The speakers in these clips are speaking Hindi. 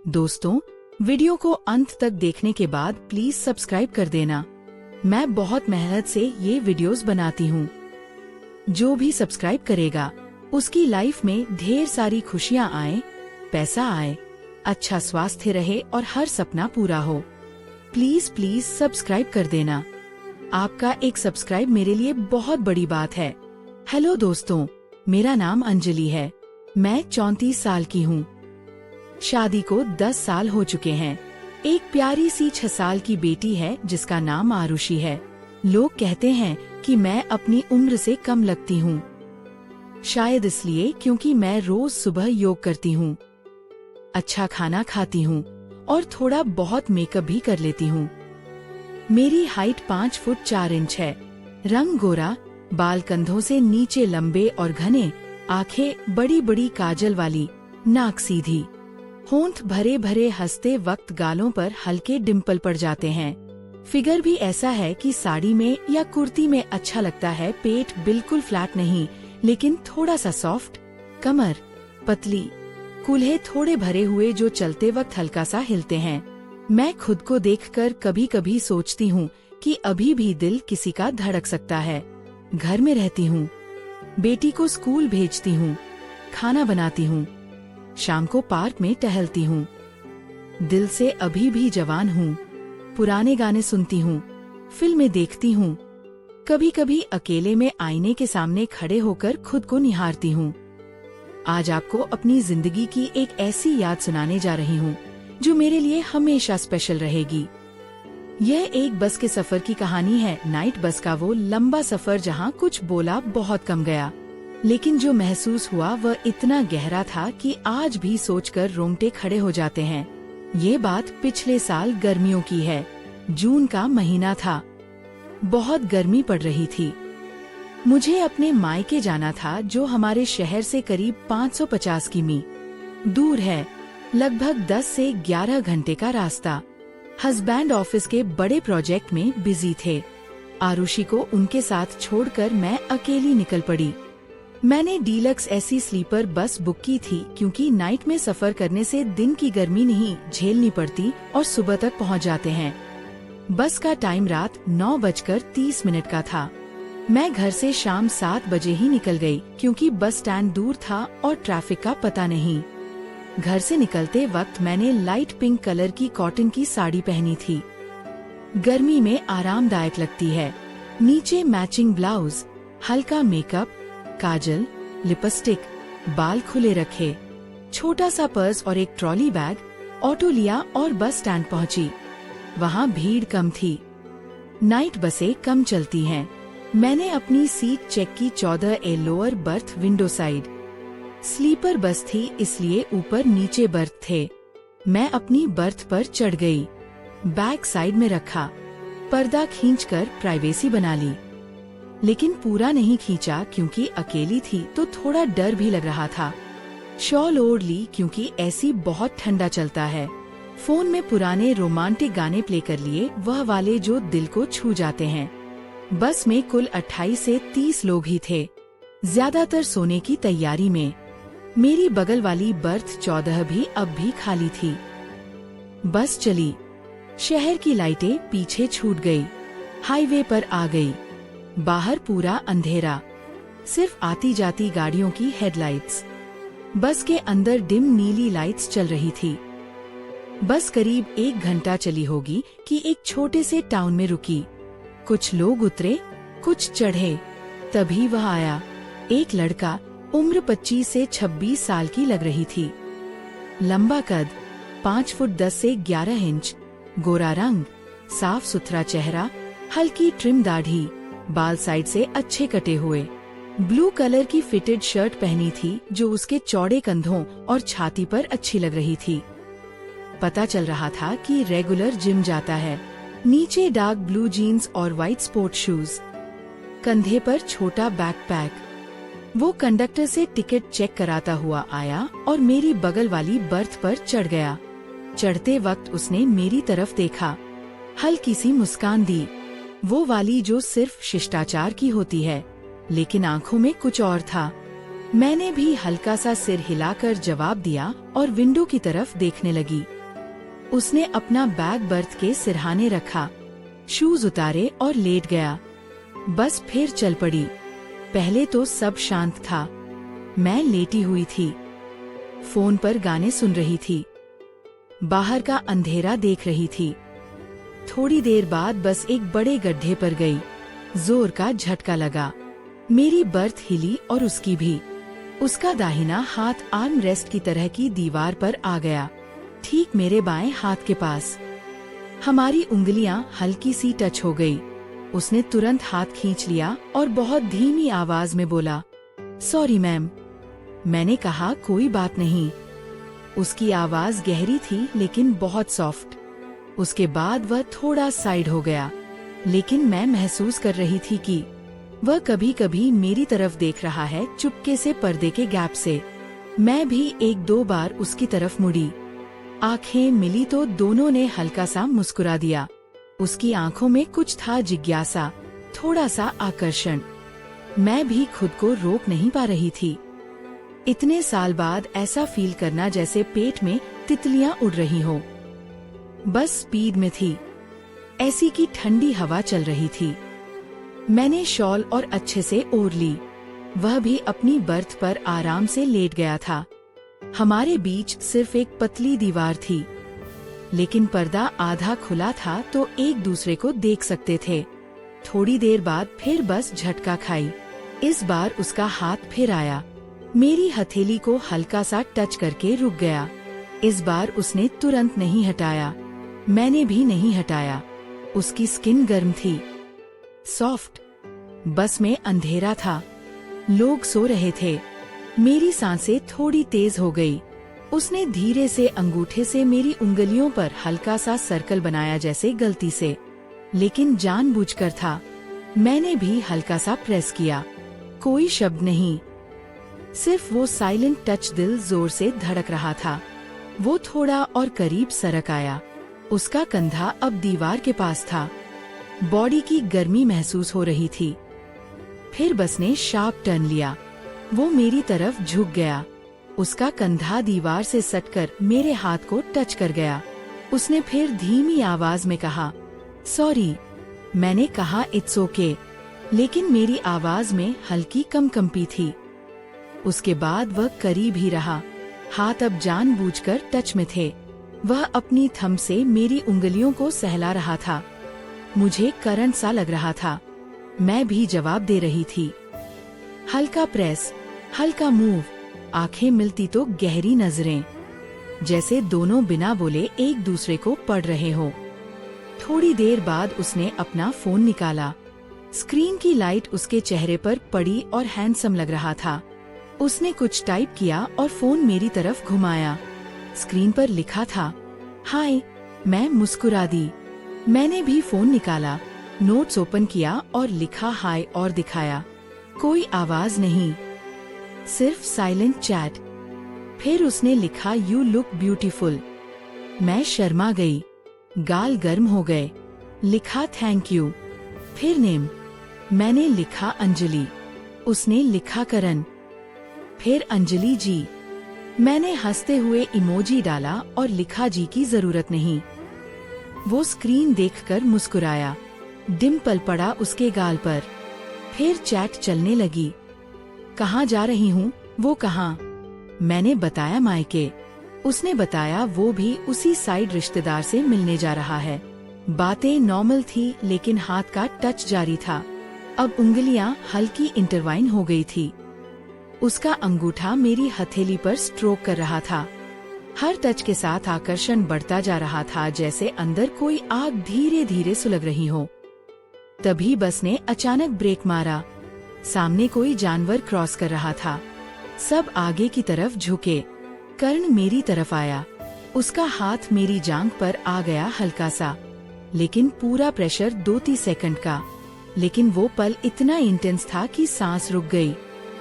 दोस्तों, वीडियो को अंत तक देखने के बाद प्लीज सब्सक्राइब कर देना। मैं बहुत मेहनत से ये वीडियोस बनाती हूँ। जो भी सब्सक्राइब करेगा उसकी लाइफ में ढेर सारी खुशियाँ आए, पैसा आए, अच्छा स्वास्थ्य रहे और हर सपना पूरा हो। प्लीज प्लीज सब्सक्राइब कर देना। आपका एक सब्सक्राइब मेरे लिए बहुत बड़ी बात है। हेलो दोस्तों, मेरा नाम अंजलि है। मैं 34 साल की हूँ। शादी को 10 साल हो चुके हैं। एक प्यारी सी 6 साल की बेटी है जिसका नाम आरुषि है। लोग कहते हैं कि मैं अपनी उम्र से कम लगती हूँ, शायद इसलिए क्योंकि मैं रोज सुबह योग करती हूँ, अच्छा खाना खाती हूँ और थोड़ा बहुत मेकअप भी कर लेती हूँ। मेरी हाइट 5 फुट 4 इंच है। रंग गोरा, बाल कंधों से नीचे लंबे और घने, आंखें बड़ी बड़ी काजल वाली, नाक सीधी, होंठ भरे भरे, हंसते वक्त गालों पर हल्के डिम्पल पड़ जाते हैं। फिगर भी ऐसा है कि साड़ी में या कुर्ती में अच्छा लगता है। पेट बिल्कुल फ्लैट नहीं, लेकिन थोड़ा सा सॉफ्ट, कमर पतली, कूल्हे थोड़े भरे हुए जो चलते वक्त हल्का सा हिलते हैं। मैं खुद को देखकर कभी कभी सोचती हूँ कि अभी भी दिल किसी का धड़क सकता है। घर में रहती हूँ, बेटी को स्कूल भेजती हूँ, खाना बनाती हूँ, शाम को पार्क में टहलती हूँ। दिल से अभी भी जवान हूँ। पुराने गाने सुनती हूँ, फिल्में देखती हूँ, कभी कभी अकेले में आईने के सामने खड़े होकर खुद को निहारती हूँ। आज आपको अपनी जिंदगी की एक ऐसी याद सुनाने जा रही हूँ जो मेरे लिए हमेशा स्पेशल रहेगी। यह एक बस के सफर की कहानी है। नाइट बस का वो लंबा सफर जहाँ कुछ बोला बहुत कम गया, लेकिन जो महसूस हुआ वह इतना गहरा था कि आज भी सोचकर रोंगटे खड़े हो जाते हैं। ये बात पिछले साल गर्मियों की है। जून का महीना था। बहुत गर्मी पड़ रही थी। मुझे अपने मायके जाना था जो हमारे शहर से करीब 550 किमी दूर है। लगभग 10 से 11 घंटे का रास्ता। हस्बैंड ऑफिस के बड़े प्रोजेक्ट में बिजी थे। आरुषि को उनके साथ छोड़कर मैं अकेली निकल पड़ी। मैंने deluxe AC sleeper bus book की थी क्योंकि नाइट में सफर करने से दिन की गर्मी नहीं झेलनी पड़ती और सुबह तक पहुंच जाते हैं। बस का टाइम रात 9:30 का था। मैं घर से शाम 7 बजे ही निकल गई क्योंकि बस स्टैंड दूर था और ट्रैफिक का पता नहीं। घर से निकलते वक्त मैंने लाइट पिंक कलर की कॉटन की साड़ी पहनी थी। गर्मी में आरामदायक लगती है। नीचे मैचिंग ब्लाउज, हल्का मेकअप, काजल, लिपस्टिक, बाल खुले रखे, छोटा सा पर्स और एक ट्रॉली बैग। ऑटो लिया और बस स्टैंड पहुंची। वहाँ भीड़ कम थी। नाइट बसें कम चलती हैं। मैंने अपनी सीट चेक की। 14A lower berth window side. Sleeper bus थी इसलिए ऊपर नीचे बर्थ थे। मैं अपनी बर्थ पर चढ़ गई, बैग साइड में रखा, पर्दा खींचकर प्राइवेसी बना ली, लेकिन पूरा नहीं खींचा क्योंकि अकेली थी तो थोड़ा डर भी लग रहा था। शॉल ओढ़ ली क्योंकि एसी बहुत ठंडा चलता है। फोन में पुराने रोमांटिक गाने प्ले कर लिए, वह वाले जो दिल को छू जाते हैं। बस में कुल 28 से 30 लोग ही थे, ज्यादातर सोने की तैयारी में। मेरी बगल वाली बर्थ 14 भी अब भी खाली थी। बस चली। शहर की लाइटें पीछे छूट गई। हाईवे पर आ गई। बाहर पूरा अंधेरा, सिर्फ आती जाती गाड़ियों की हेडलाइट्स। बस के अंदर डिम नीली लाइट्स चल रही थी। बस करीब 1 घंटा चली होगी कि एक छोटे से टाउन में रुकी। कुछ लोग उतरे, कुछ चढ़े। तभी वह आया। एक लड़का, उम्र 25 से 26 साल की लग रही थी। लंबा कद, 5 फुट 10 से 11 इंच, गोरा रंग, साफ सुथरा चेहरा, हल्की ट्रिम दाढ़ी, बाल साइड से अच्छे कटे हुए। ब्लू कलर की फिटेड शर्ट पहनी थी जो उसके चौड़े कंधों और छाती पर अच्छी लग रही थी। पता चल रहा था कि रेगुलर जिम जाता है। नीचे डार्क ब्लू जीन्स और व्हाइट स्पोर्ट शूज, कंधे पर छोटा बैकपैक। वो कंडक्टर से टिकट चेक कराता हुआ आया और मेरी बगल वाली बर्थ पर चढ़ गया। चढ़ते वक्त उसने मेरी तरफ देखा, हल्की सी मुस्कान दी, वो वाली जो सिर्फ शिष्टाचार की होती है, लेकिन आंखों में कुछ और था। मैंने भी हल्का सा सिर हिलाकर जवाब दिया और विंडो की तरफ देखने लगी। उसने अपना बैग बर्थ के सिरहाने रखा, शूज उतारे और लेट गया। बस फिर चल पड़ी। पहले तो सब शांत था। मैं लेटी हुई थी, फोन पर गाने सुन रही थी, बाहर का अंधेरा देख रही थी। थोड़ी देर बाद बस एक बड़े गड्ढे पर गई। जोर का झटका लगा। मेरी बर्थ हिली और उसकी भी। उसका दाहिना हाथ आर्म रेस्ट की तरह की दीवार पर आ गया, ठीक मेरे बाएं हाथ के पास। हमारी उंगलियां हल्की सी टच हो गई। उसने तुरंत हाथ खींच लिया और बहुत धीमी आवाज में बोला, सॉरी मैम। मैंने कहा कोई बात नहीं। उसकी आवाज गहरी थी लेकिन बहुत सॉफ्ट। उसके बाद वह थोड़ा साइड हो गया, लेकिन मैं महसूस कर रही थी कि वह कभी कभी मेरी तरफ देख रहा है, चुपके से पर्दे के गैप से। मैं भी एक दो बार उसकी तरफ मुड़ी। आंखें मिली तो दोनों ने हल्का सा मुस्कुरा दिया। उसकी आंखों में कुछ था, जिज्ञासा, थोड़ा सा आकर्षण। मैं भी खुद को रोक नहीं पा रही थी। इतने साल बाद ऐसा फील करना जैसे पेट में तितलियां उड़ रही हो। बस स्पीड में थी। ऐसी की ठंडी हवा चल रही थी। मैंने शॉल और अच्छे से ओढ़ ली। वह भी अपनी बर्थ पर आराम से लेट गया था। हमारे बीच सिर्फ एक पतली दीवार थी, लेकिन पर्दा आधा खुला था तो एक दूसरे को देख सकते थे। थोड़ी देर बाद फिर बस झटका खाई। इस बार उसका हाथ फिर आया, मेरी हथेली को हल्का सा टच करके रुक गया। इस बार उसने तुरंत नहीं हटाया, मैंने भी नहीं हटाया। उसकी स्किन गर्म थी, सॉफ्ट। बस में अंधेरा था, लोग सो रहे थे। मेरी सांसें थोड़ी तेज हो गई। उसने धीरे से अंगूठे से मेरी उंगलियों पर हल्का सा सर्कल बनाया, जैसे गलती से, लेकिन जानबूझकर था। मैंने भी हल्का सा प्रेस किया। कोई शब्द नहीं, सिर्फ वो साइलेंट टच। दिल जोर से धड़क रहा था। वो थोड़ा और करीब सरक आया। उसका कंधा अब दीवार के पास था। बॉडी की गर्मी महसूस हो रही थी। फिर बस ने शार्प टर्न लिया। वो मेरी तरफ झुक गया। उसका कंधा दीवार से सटकर मेरे हाथ को टच कर गया। उसने फिर धीमी आवाज में कहा, सॉरी। मैंने कहा इट्स ओके, लेकिन मेरी आवाज में हल्की कंपी थी। उसके बाद वह करीब ही रहा। हाथ अब जानबूझकर टच में थे। वह अपनी थंब से मेरी उंगलियों को सहला रहा था। मुझे करंट सा लग रहा था। मैं भी जवाब दे रही थी। हल्का प्रेस, हल्का मूव। आंखें मिलती तो गहरी नजरें, जैसे दोनों बिना बोले एक दूसरे को पढ़ रहे हो। थोड़ी देर बाद उसने अपना फोन निकाला। स्क्रीन की लाइट उसके चेहरे पर पड़ी और हैंडसम लग रहा था। उसने कुछ टाइप किया और फोन मेरी तरफ घुमाया। स्क्रीन पर लिखा था, हाय। मैं मुस्कुरा दी। मैंने भी फोन निकाला, नोट्स ओपन किया और लिखा हाय और दिखाया। कोई आवाज नहीं, सिर्फ साइलेंट चैट। फिर उसने लिखा, यू लुक ब्यूटीफुल। मैं शर्मा गई, गाल गर्म हो गए। लिखा थैंक यू। फिर नेम। मैंने लिखा अंजलि। उसने लिखा करण। फिर अंजलि जी। मैंने हंसते हुए इमोजी डाला और लिखा जी की जरूरत नहीं। वो स्क्रीन देखकर मुस्कुराया। डिम्पल पड़ा उसके गाल पर। फिर चैट चलने लगी। कहाँ जा रही हूँ? वो कहाँ? मैंने बताया मायके। उसने बताया वो भी उसी साइड रिश्तेदार से मिलने जा रहा है। बातें नॉर्मल थी, लेकिन हाथ का टच जारी था। अब उंगलियां हल्की इंटरवाइन हो गई थी। उसका अंगूठा मेरी हथेली पर स्ट्रोक कर रहा था। हर टच के साथ आकर्षण बढ़ता जा रहा था, जैसे अंदर कोई आग धीरे धीरे सुलग रही हो। तभी बस ने अचानक ब्रेक मारा। सामने कोई जानवर क्रॉस कर रहा था। सब आगे की तरफ झुके। कर्ण मेरी तरफ आया। उसका हाथ मेरी जांघ पर आ गया हल्का सा, लेकिन पूरा प्रेशर 2-3 सेकंड का। लेकिन वो पल इतना इंटेंस था कि सांस रुक गई।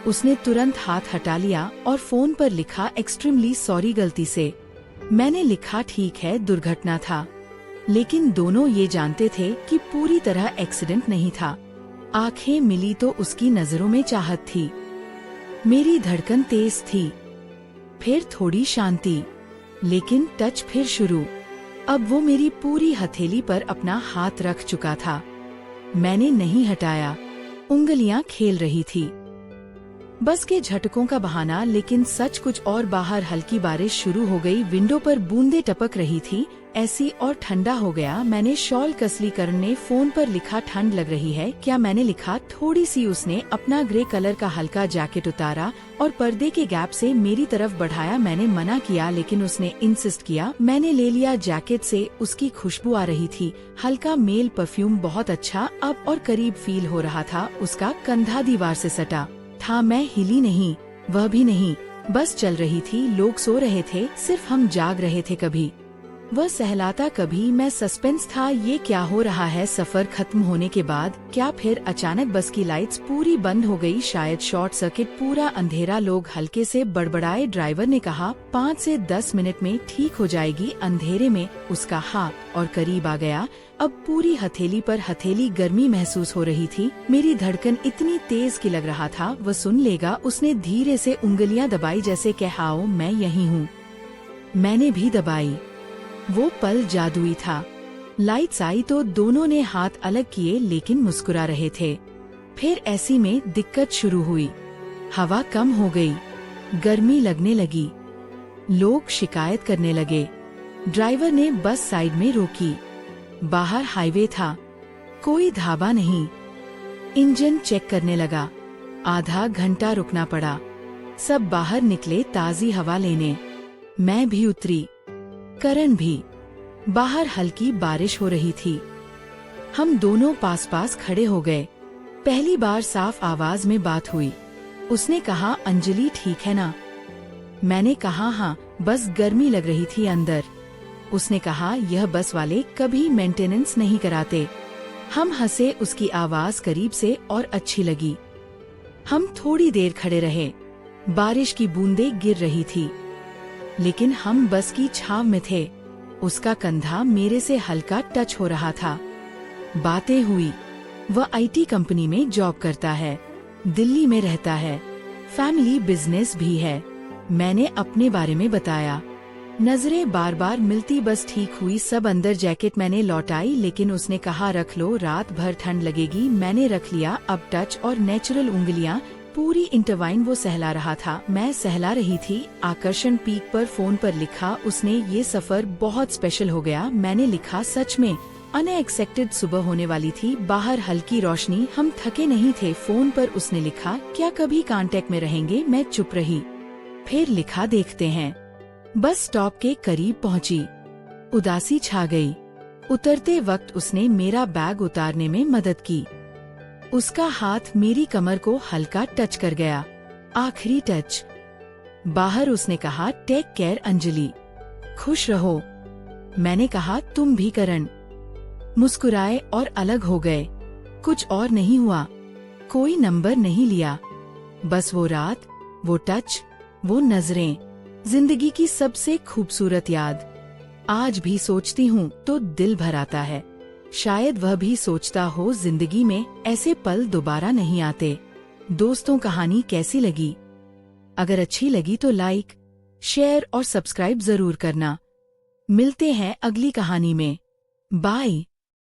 उसने तुरंत हाथ हटा लिया और फोन पर लिखा, एक्सट्रीमली सॉरी, गलती से। मैंने लिखा, ठीक है, दुर्घटना था। लेकिन दोनों ये जानते थे कि पूरी तरह एक्सीडेंट नहीं था। आंखें मिली तो उसकी नजरों में चाहत थी। मेरी धड़कन तेज थी, फिर थोड़ी शांति, लेकिन टच फिर शुरू। अब वो मेरी पूरी हथेली पर अपना हाथ रख चुका था। मैंने नहीं हटाया, उंगलियां खेल रही थी। बस के झटकों का बहाना, लेकिन सच कुछ और। बाहर हल्की बारिश शुरू हो गई, विंडो पर बूंदें टपक रही थी। ऐसी और ठंडा हो गया। मैंने शॉल कस ली। करण ने फोन पर लिखा, ठंड लग रही है क्या? मैंने लिखा, थोड़ी सी। उसने अपना ग्रे कलर का हल्का जैकेट उतारा और पर्दे के गैप से मेरी तरफ बढ़ाया। मैंने मना किया, लेकिन उसने इंसिस्ट किया। मैंने ले लिया। जैकेट से उसकी खुशबू आ रही थी, हल्का मेल परफ्यूम, बहुत अच्छा। अब और करीब फील हो रहा था। उसका कंधा दीवार से सटा था। मैं हिली नहीं, वह भी नहीं, बस चल रही थी। लोग सो रहे थे, सिर्फ हम जाग रहे थे। कभी वह सहलाता, कभी मैं। सस्पेंस था, ये क्या हो रहा है? सफर खत्म होने के बाद क्या? फिर अचानक बस की लाइट्स पूरी बंद हो गई, शायद शॉर्ट सर्किट। पूरा अंधेरा। लोग हल्के से बड़बड़ाए। ड्राइवर ने कहा, 5 से 10 मिनट में ठीक हो जाएगी। अंधेरे में उसका हाथ और करीब आ गया। अब पूरी हथेली पर हथेली, गर्मी महसूस हो रही थी। मेरी धड़कन इतनी तेज कि लग रहा था वह सुन लेगा। उसने धीरे से उंगलियां दबाई, जैसे कहाओ मैं यही हूँ। मैंने भी दबाई। वो पल जादुई था। लाइट्स आई तो दोनों ने हाथ अलग किए, लेकिन मुस्कुरा रहे थे। फिर ऐसी में दिक्कत शुरू हुई। हवा कम हो गई, गर्मी लगने लगी, लोग शिकायत करने लगे। ड्राइवर ने बस साइड में रोकी। बाहर हाईवे था, कोई ढाबा नहीं। इंजन चेक करने लगा। आधा घंटा रुकना पड़ा। सब बाहर निकले ताजी हवा लेने। मैं भी उतरी, करण भी। बाहर हल्की बारिश हो रही थी। हम दोनों पास पास खड़े हो गए। पहली बार साफ आवाज में बात हुई। उसने कहा, अंजलि ठीक है ना? मैंने कहा, हाँ, बस गर्मी लग रही थी अंदर। उसने कहा, यह बस वाले कभी मेंटेनेंस नहीं कराते। हम हंसे। उसकी आवाज करीब से और अच्छी लगी। हम थोड़ी देर खड़े रहे। बारिश की बूंदें गिर रही थी, लेकिन हम बस की छाव में थे। उसका कंधा मेरे से हल्का टच हो रहा था। बातें हुई। वह आईटी कंपनी में जॉब करता है, दिल्ली में रहता है, फैमिली बिजनेस भी है। मैंने अपने बारे में बताया। नजरें बार बार मिलती, बस ठीक हुई सब अंदर। जैकेट मैंने लौटाई, लेकिन उसने कहा, रख लो, रात भर ठंड लगेगी। मैंने रख लिया। अब टच और नेचुरल उंगलियां पूरी इंटरवाइन। वो सहला रहा था, मैं सहला रही थी। आकर्षण पीक पर। फोन पर लिखा उसने, ये सफर बहुत स्पेशल हो गया। मैंने लिखा, सच में अनएक्सपेक्टेड। सुबह होने वाली थी, बाहर हल्की रोशनी, हम थके नहीं थे। फोन पर उसने लिखा, क्या कभी कांटेक्ट में रहेंगे? मैं चुप रही। फिर लिखा, देखते हैं। बस स्टॉप के करीब पहुंची। उदासी छा गई। उतरते वक्त उसने मेरा बैग उतारने में मदद की। उसका हाथ मेरी कमर को हल्का टच कर गया, आखिरी टच। बाहर उसने कहा, टेक केयर अंजलि, खुश रहो। मैंने कहा, तुम भी करण। मुस्कुराए और अलग हो गए। कुछ और नहीं हुआ, कोई नंबर नहीं लिया। बस वो रात, वो टच, वो नजरें, जिंदगी की सबसे खूबसूरत याद। आज भी सोचती हूँ तो दिल भर आता है। शायद वह भी सोचता हो, जिंदगी में ऐसे पल दोबारा नहीं आते। दोस्तों, कहानी कैसी लगी? अगर अच्छी लगी तो लाइक, शेयर और सब्सक्राइब जरूर करना। मिलते हैं अगली कहानी में। बाय।